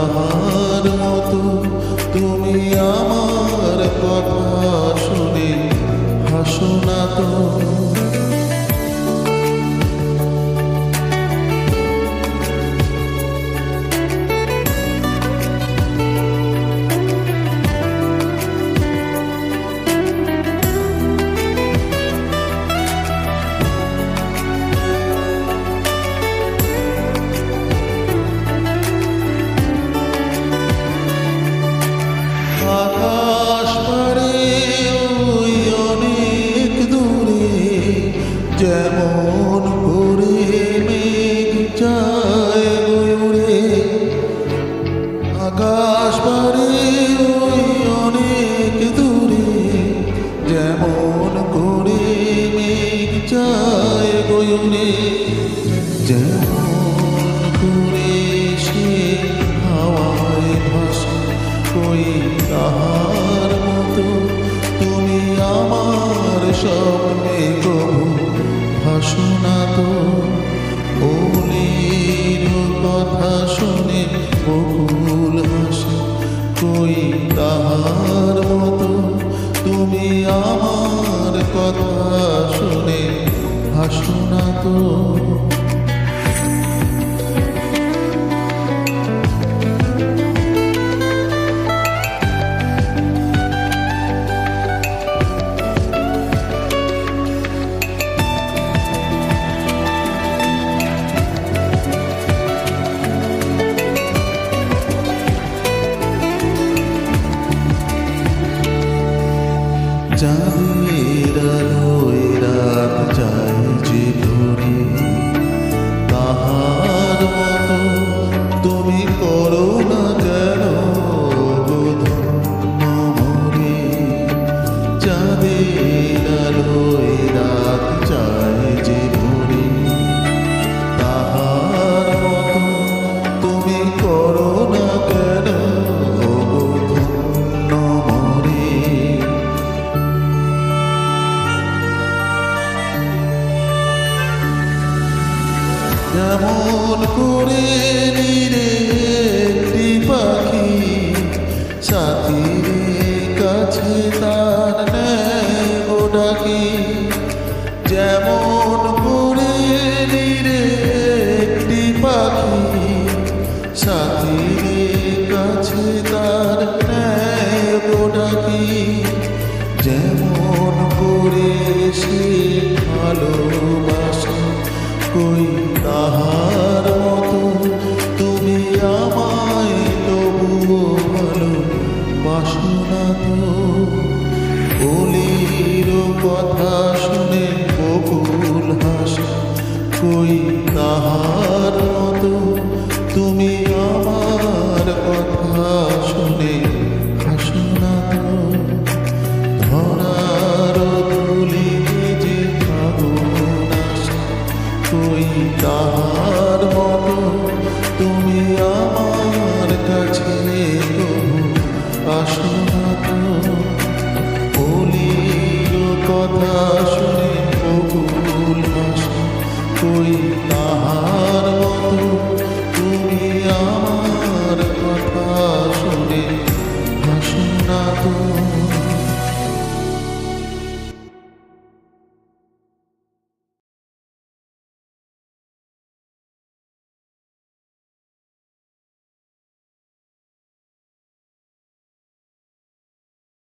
তাহার মতো তুমি আমার কথা শুনে হাসো না তো। আকাশ পারে ওই অনেক দূরে, যেমন করে মেঘ যায় উড়ে। আকাশ পারে ওই অনেক দূরে, যেমন করে মেঘ যায় উড়ে। যেমন করে সে হাওয়ায় ভাসে কই তাহার মতো তুমি আমার স্বপ্নে কবু ভাসো না তো। ওলির কথা শুনে বকুল হাসে কই তাহার মতো তুমি আমার কথা শুনে হাসো না তো। চাঁদের আলোয় রাত যায় যে ভরে, তাহার মতো তুমি করো না যেন ধন্য মরে। চাঁদের আলোয় রাত যায় যে ভরে, তাহার মতো তুমি করো না কেন ধন্য মরে। যেমন করে নিরে একটি পাখি সাথীর কাছে তার নেয় ও ডাকি। যেমন করে নিরে একটি পাখি সাথীর কাছে তার নেয় ও ডাকি। যেমন করে সে ভালোবাসে কই তাহার মতো তুমি আমায় তবুও ভালোবাসো না তো। ওলির কথা শুনে বকুল হাসে কই তাহার মতো তুমি আমার কথা শুনে